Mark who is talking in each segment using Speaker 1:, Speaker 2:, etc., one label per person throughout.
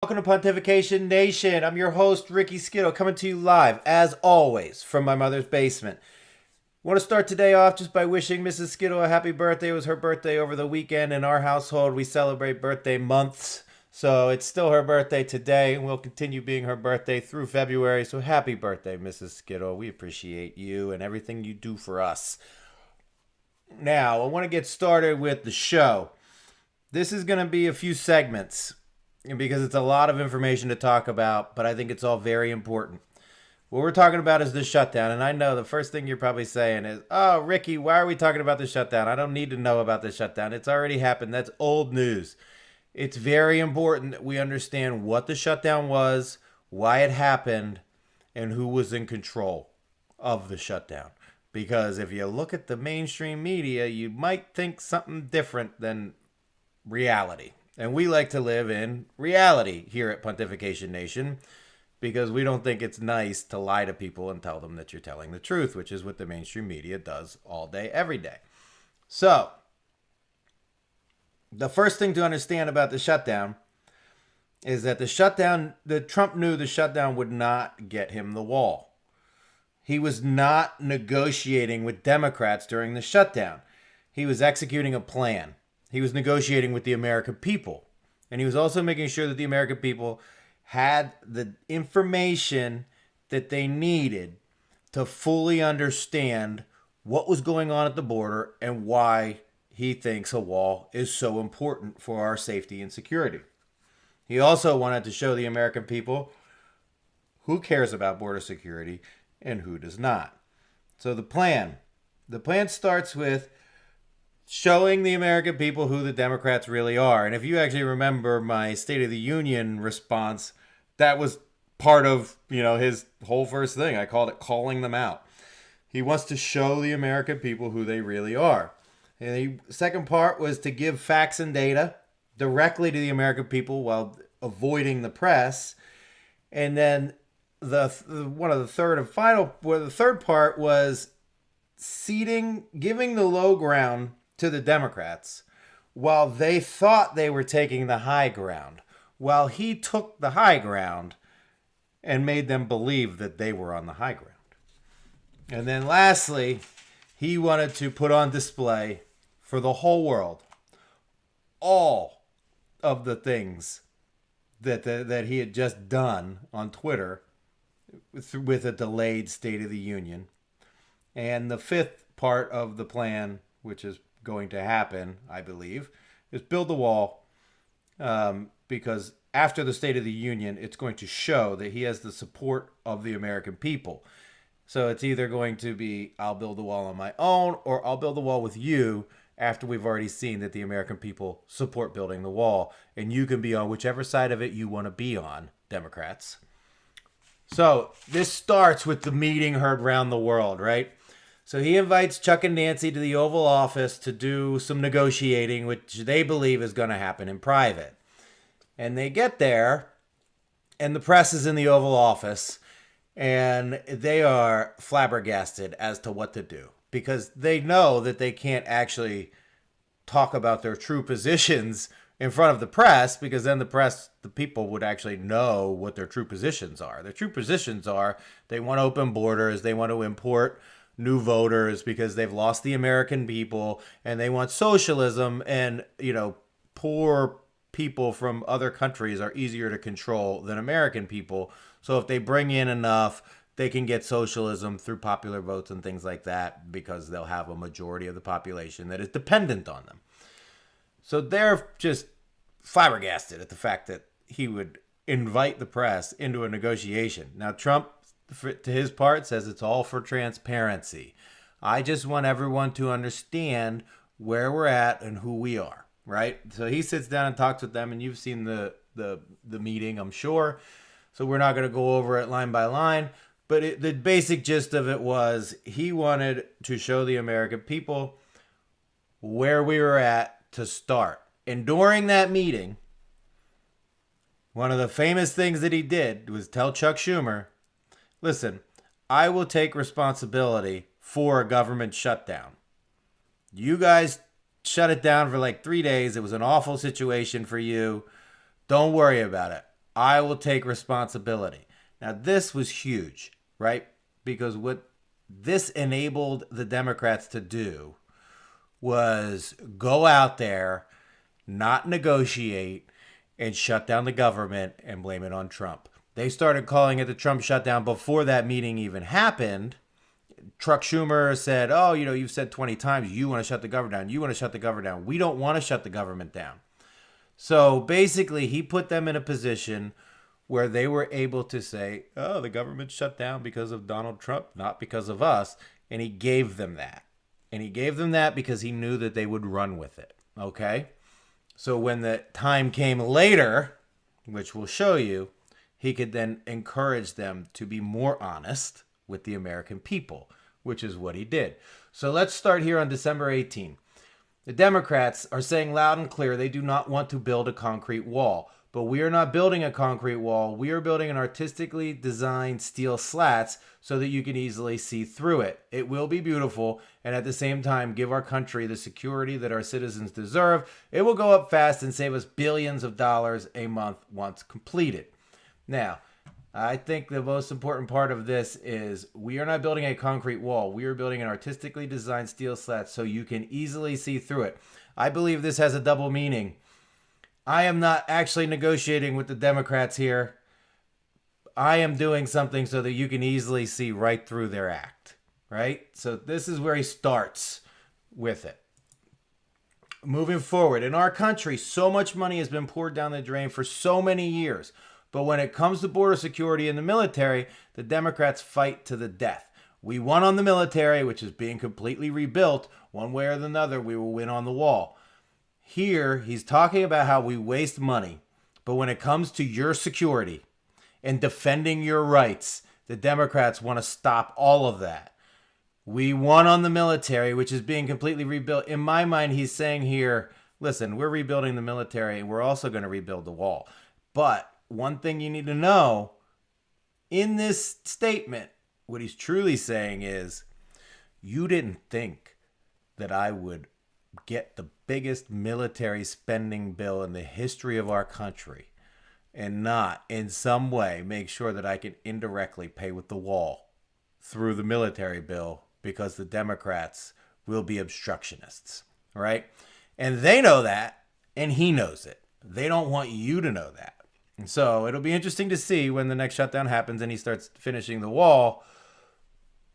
Speaker 1: Welcome to Pontification Nation. I'm your host, Ricky Skittle, coming to you live, as always, from my mother's basement. Want to start today off just by wishing Mrs. Skittle a happy birthday. It was her birthday over the weekend. In our household, we celebrate birthday months. So it's still her birthday today, and will continue being her birthday through February. So happy birthday, Mrs. Skittle. We appreciate you and everything you do for us. Now, I want to get started with the show. This is going to be a few segments because it's a lot of information to talk about, but I think it's all very important. What we're talking about is the shutdown, and I know the first thing you're probably saying is, oh, Ricky, why are we talking about the shutdown? I don't need to know about the shutdown. It's already happened. That's old news. It's very important that we understand what the shutdown was, why it happened, and who was in control of the shutdown. Because if you look at the mainstream media, you might think something different than reality. And we like to live in reality here at Pontification Nation because we don't think it's nice to lie to people and tell them that you're telling the truth, which is what the mainstream media does all day, every day. So, the first thing to understand about the shutdown is that Trump knew the shutdown would not get him the wall. He was not negotiating with Democrats during the shutdown. He was executing a plan. He was negotiating with the American people. And he was also making sure that the American people had the information that they needed to fully understand what was going on at the border and why he thinks a wall is so important for our safety and security. He also wanted to show the American people who cares about border security and who does not. So the plan starts with showing the American people who the Democrats really are. And if you actually remember my State of the Union response, that was part of, his whole first thing. I called it calling them out. He wants to show the American people who they really are. And the second part was to give facts and data directly to the American people while avoiding the press. And then the third part was giving the low ground to the Democrats while they thought they were taking the high ground, while he took the high ground and made them believe that they were on the high ground. And then lastly, he wanted to put on display for the whole world all of the things that he had just done on Twitter with a delayed State of the Union. And the fifth part of the plan, which is going to happen, I believe, is build the wall, because after the State of the Union, it's going to show that he has the support of the American people. So it's either going to be, I'll build the wall on my own, or I'll build the wall with you after we've already seen that the American people support building the wall. And you can be on whichever side of it you want to be on, Democrats. So this starts with the meeting heard around the world, right? So he invites Chuck and Nancy to the Oval Office to do some negotiating, which they believe is going to happen in private. And they get there, and the press is in the Oval Office, and they are flabbergasted as to what to do because they know that they can't actually talk about their true positions in front of the press, because then the people would actually know what their true positions are. Their true positions are they want open borders, they want to import new voters because they've lost the American people, and they want socialism, and poor people from other countries are easier to control than American people. So if they bring in enough, they can get socialism through popular votes and things like that because they'll have a majority of the population that is dependent on them. So they're just flabbergasted at the fact that he would invite the press into a negotiation. Now, Trump, to his part, says it's all for transparency. I just want everyone to understand where we're at and who we are, right? So he sits down and talks with them, and you've seen the meeting, I'm sure. So we're not going to go over it line by line. But the basic gist of it was he wanted to show the American people where we were at to start. And during that meeting, one of the famous things that he did was tell Chuck Schumer, listen, I will take responsibility for a government shutdown. You guys shut it down for like 3 days. It was an awful situation for you. Don't worry about it. I will take responsibility. Now, this was huge, right? Because what this enabled the Democrats to do was go out there, not negotiate, and shut down the government and blame it on Trump. They started calling it the Trump shutdown before that meeting even happened. Chuck Schumer said, oh, you've said 20 times you want to shut the government down. You want to shut the government down. We don't want to shut the government down. So basically, he put them in a position where they were able to say, oh, the government shut down because of Donald Trump, not because of us. And he gave them that. And he gave them that because he knew that they would run with it. Okay? So when the time came later, which we'll show you, he could then encourage them to be more honest with the American people, which is what he did. So let's start here on December 18. The Democrats are saying loud and clear they do not want to build a concrete wall. But we are not building a concrete wall. We are building an artistically designed steel slats so that you can easily see through it. It will be beautiful and at the same time give our country the security that our citizens deserve. It will go up fast and save us billions of dollars a month once completed. Now, I think the most important part of this is we are not building a concrete wall. We are building an artistically designed steel slat so you can easily see through it. I believe this has a double meaning. I am not actually negotiating with the Democrats here. I am doing something so that you can easily see right through their act, right? So this is where he starts with it. Moving forward, in our country, so much money has been poured down the drain for so many years. But when it comes to border security and the military, the Democrats fight to the death. We won on the military, which is being completely rebuilt. One way or another, we will win on the wall. Here, he's talking about how we waste money. But when it comes to your security and defending your rights, the Democrats want to stop all of that. We won on the military, which is being completely rebuilt. In my mind, he's saying here, listen, we're rebuilding the military and we're also going to rebuild the wall. But one thing you need to know, in this statement, what he's truly saying is, you didn't think that I would get the biggest military spending bill in the history of our country and not in some way make sure that I can indirectly pay with the wall through the military bill because the Democrats will be obstructionists, all right? And they know that, and he knows it. They don't want you to know that. And so it'll be interesting to see when the next shutdown happens and he starts finishing the wall,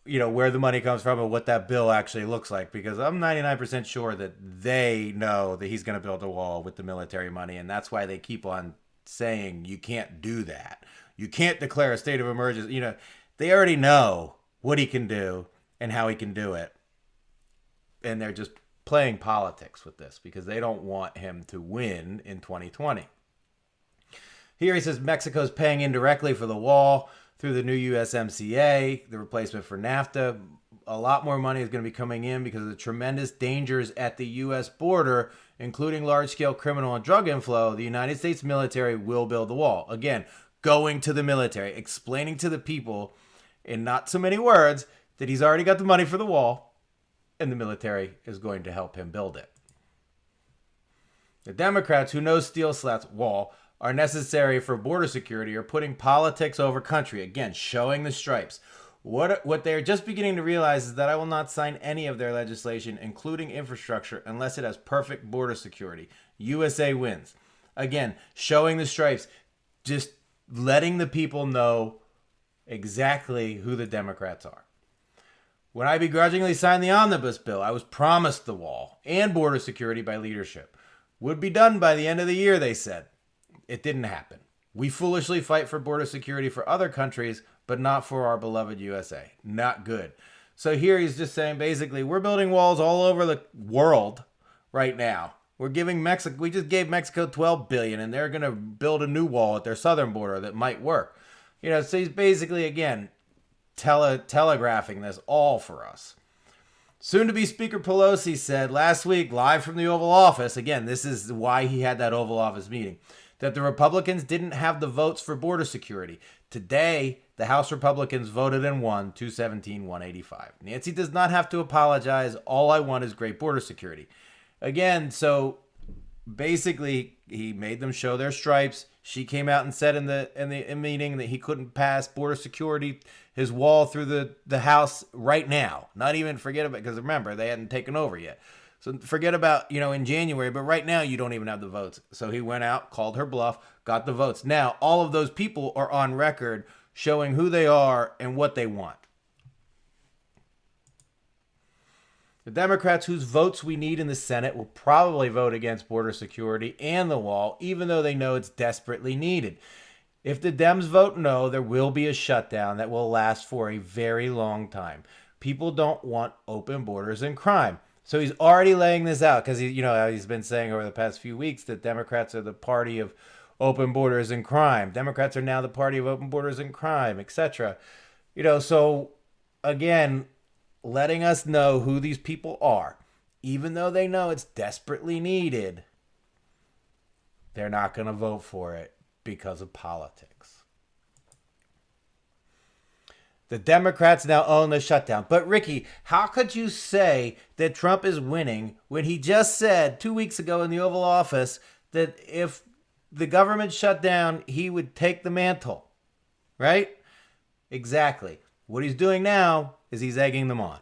Speaker 1: where the money comes from and what that bill actually looks like. Because I'm 99% sure that they know that he's going to build a wall with the military money. And that's why they keep on saying you can't do that. You can't declare a state of emergency. They already know what he can do and how he can do it. And they're just playing politics with this because they don't want him to win in 2020. Here he says Mexico's paying indirectly for the wall through the new USMCA, the replacement for NAFTA. A lot more money is going to be coming in because of the tremendous dangers at the U.S. border, including large-scale criminal and drug inflow. The United States military will build the wall. Again, going to the military, explaining to the people in not so many words that he's already got the money for the wall and the military is going to help him build it. The Democrats, who know steel slats wall are necessary for border security, are putting politics over country. Again, showing the stripes. What they're just beginning to realize is that I will not sign any of their legislation, including infrastructure, unless it has perfect border security. USA wins. Again, showing the stripes. Just letting the people know exactly who the Democrats are. When I begrudgingly signed the omnibus bill, I was promised the wall and border security by leadership. Would be done by the end of the year, they said. It didn't happen. We foolishly fight for border security for other countries, but not for our beloved USA. Not good. So here he's just saying, basically, we're building walls all over the world right now. We just gave Mexico $12 billion, and they're going to build a new wall at their southern border that might work. So he's basically, again, telegraphing this all for us. Soon-to-be Speaker Pelosi said last week, live from the Oval Office, again, this is why he had that Oval Office meeting, that the Republicans didn't have the votes for border security. Today, the House Republicans voted and won 217-185. Nancy does not have to apologize. All I want is great border security. Again, so basically, he made them show their stripes, She came out and said in the meeting that he couldn't pass border security, his wall through the House right now. Not even forget about, because remember, they hadn't taken over yet. So forget about, in January, but right now you don't even have the votes. So he went out, called her bluff, got the votes. Now all of those people are on record showing who they are and what they want. The Democrats whose votes we need in the Senate will probably vote against border security and the wall, even though they know it's desperately needed. If the Dems vote no, there will be a shutdown that will last for a very long time. People don't want open borders and crime. So he's already laying this out because he's been saying over the past few weeks that Democrats are the party of open borders and crime. Democrats are now the party of open borders and crime, etc. So again, letting us know who these people are, even though they know it's desperately needed, they're not going to vote for it because of politics. The Democrats now own the shutdown. But Ricky, how could you say that Trump is winning when he just said 2 weeks ago in the Oval Office that if the government shut down, he would take the mantle, right? Exactly. What he's doing now is he's egging them on.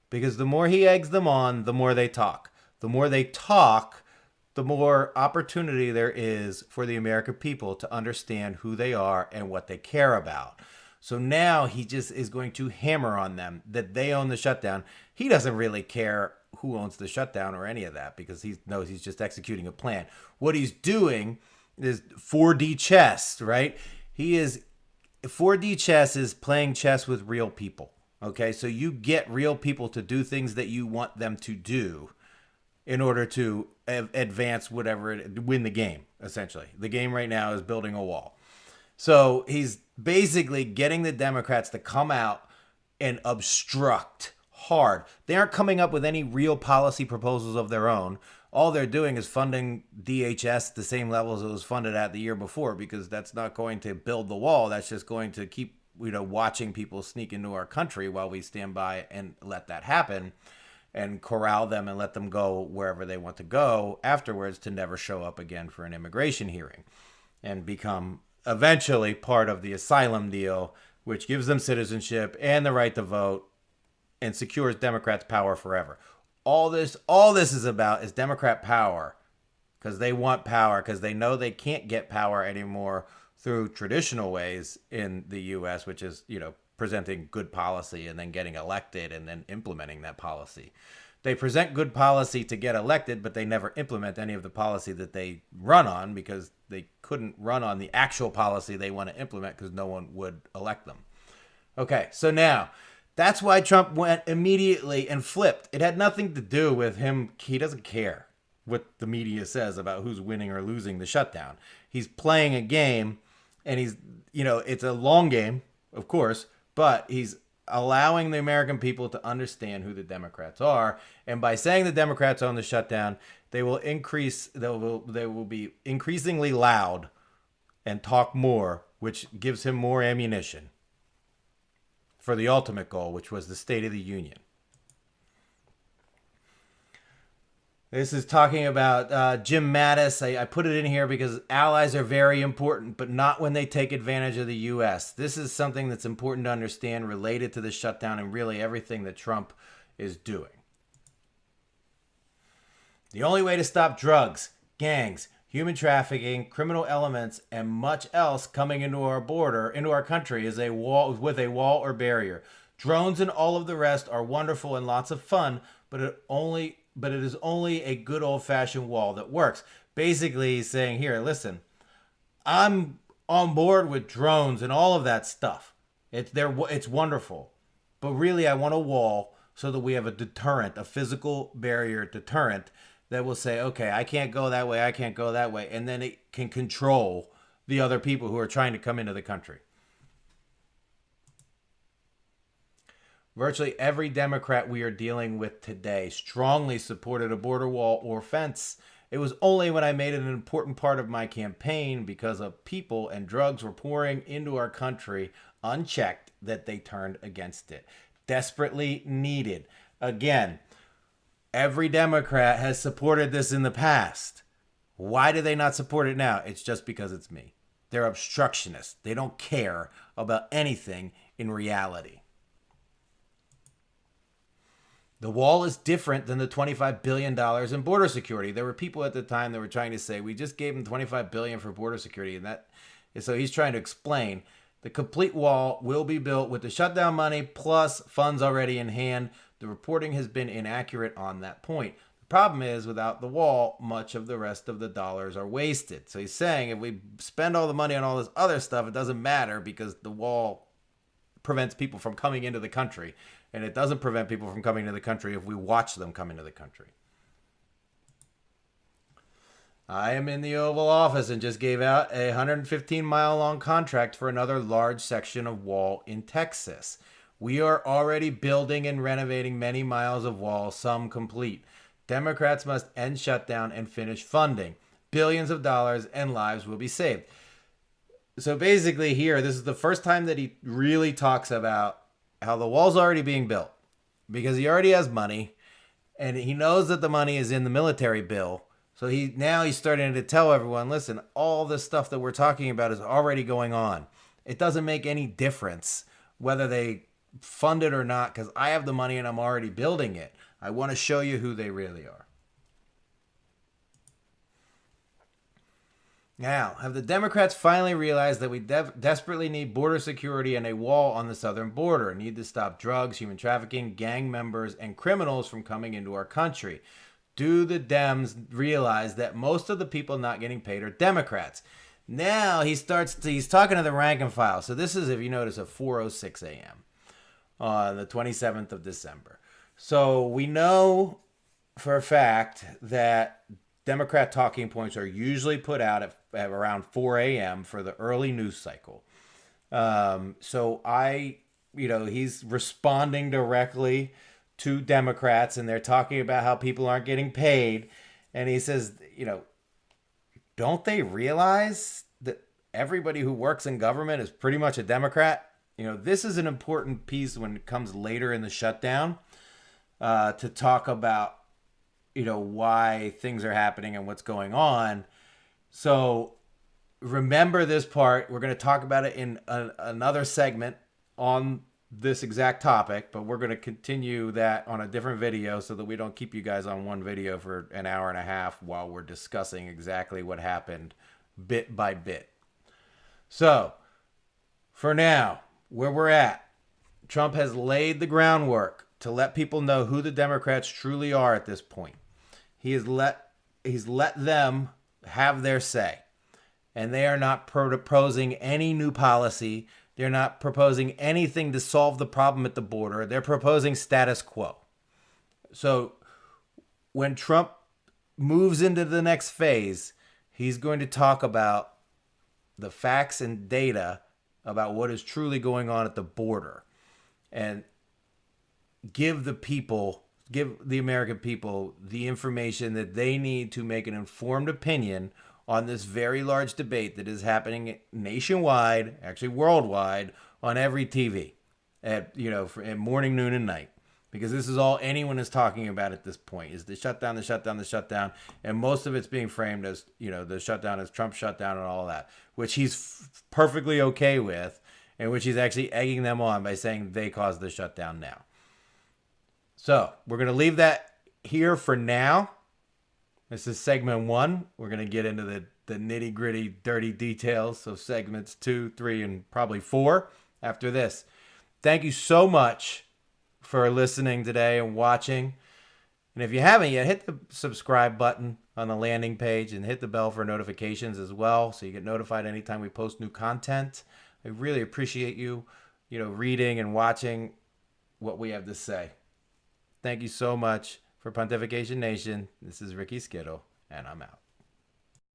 Speaker 1: Because the more he eggs them on, the more they talk. The more they talk, the more opportunity there is for the American people to understand who they are and what they care about. So now he just is going to hammer on them that they own the shutdown. He doesn't really care who owns the shutdown or any of that because he knows he's just executing a plan. What he's doing is 4D chess, right? 4D chess is playing chess with real people. Okay, so you get real people to do things that you want them to do in order to advance win the game, essentially. The game right now is building a wall. So he's basically getting the Democrats to come out and obstruct hard. They aren't coming up with any real policy proposals of their own. All they're doing is funding DHS the same levels it was funded at the year before, because that's not going to build the wall. That's just going to keep watching people sneak into our country while we stand by and let that happen and corral them and let them go wherever they want to go afterwards to never show up again for an immigration hearing and become eventually part of the asylum deal, which gives them citizenship and the right to vote and secures Democrats' power forever. All this is about is Democrat power, because they want power, because they know they can't get power anymore through traditional ways in the U.S., which is, presenting good policy and then getting elected and then implementing that policy. They present good policy to get elected, but they never implement any of the policy that they run on because they couldn't run on the actual policy they want to implement because no one would elect them. Okay, so now that's why Trump went immediately and flipped. It had nothing to do with him. He doesn't care what the media says about who's winning or losing the shutdown. He's playing a game. And he's, it's a long game, of course, but he's allowing the American people to understand who the Democrats are. And by saying the Democrats own the shutdown, they will be increasingly loud and talk more, which gives him more ammunition for the ultimate goal, which was the State of the Union. This is talking about Jim Mattis. I put it in here because allies are very important, but not when they take advantage of the U.S. This is something that's important to understand related to the shutdown and really everything that Trump is doing. The only way to stop drugs, gangs, human trafficking, criminal elements, and much else coming into our country is with a wall or barrier. Drones and all of the rest are wonderful and lots of fun, but it is only a good old-fashioned wall that works. Basically, he's saying here, listen, I'm on board with drones and all of that stuff. It's wonderful. But really, I want a wall so that we have a deterrent, a physical barrier deterrent that will say, okay, I can't go that way, I can't go that way. And then it can control the other people who are trying to come into the country. Virtually every Democrat we are dealing with today strongly supported a border wall or fence. It was only when I made it an important part of my campaign because of people and drugs were pouring into our country unchecked that they turned against it. Desperately needed. Again, every Democrat has supported this in the past. Why do they not support it now? It's just because it's me. They're obstructionists. They don't care about anything in reality. The wall is different than the $25 billion in border security. There were people at the time that were trying to say, we just gave them $25 billion for border security. And so he's trying to explain the complete wall will be built with the shutdown money plus funds already in hand. The reporting has been inaccurate on that point. The problem is, without the wall, much of the rest of the dollars are wasted. So he's saying if we spend all the money on all this other stuff, it doesn't matter because the wall prevents people from coming into the country. And it doesn't prevent people from coming into the country if we watch them come into the country. I am in the Oval Office and just gave out a 115-mile-long contract for another large section of wall in Texas. We are already building and renovating many miles of wall, some complete. Democrats must end shutdown and finish funding. Billions of dollars and lives will be saved. So basically here, this is the first time that he really talks about how the wall's already being built because he already has money and he knows that the money is in the military bill. So he's starting to tell everyone, listen, all this stuff that we're talking about is already going on. It doesn't make any difference whether they fund it or not because I have the money and I'm already building it. I want to show you who they really are. Now, have the Democrats finally realized that we desperately need border security and a wall on the southern border? Need to stop drugs, human trafficking, gang members, and criminals from coming into our country. Do the Dems realize that most of the people not getting paid are Democrats? Now he's talking to the rank and file. So this is, if you notice, at 4:06 a.m. on the 27th of December. So we know for a fact that Democrat talking points are usually put out at around 4 a.m. for the early news cycle. He's responding directly to Democrats and they're talking about how people aren't getting paid. And he says, don't they realize that everybody who works in government is pretty much a Democrat? This is an important piece when it comes later in the shutdown to talk about why things are happening and what's going on. So remember this part. We're going to talk about it in another segment on this exact topic, but we're going to continue that on a different video so that we don't keep you guys on one video for an hour and a half while we're discussing exactly what happened bit by bit. So for now, where we're at, Trump has laid the groundwork to let people know who the Democrats truly are at this point. He's let them have their say. And they are not proposing any new policy. They're not proposing anything to solve the problem at the border. They're proposing status quo. So when Trump moves into the next phase, he's going to talk about the facts and data about what is truly going on at the border and give the American people the information that they need to make an informed opinion on this very large debate that is happening nationwide, actually worldwide, on every TV at morning, noon, and night. Because this is all anyone is talking about at this point is the shutdown, and most of it's being framed as the shutdown is Trump shutdown and all that, which he's perfectly okay with, and which he's actually egging them on by saying they caused the shutdown now. So we're going to leave that here for now. This is segment 1. We're going to get into the nitty gritty, dirty details of segments 2, 3, and probably 4 after this. Thank you so much for listening today and watching. And if you haven't yet, hit the subscribe button on the landing page and hit the bell for notifications as well, so you get notified anytime we post new content. I really appreciate you, reading and watching what we have to say. Thank you so much for Pontification Nation. This is Ricky Skittle, and I'm out.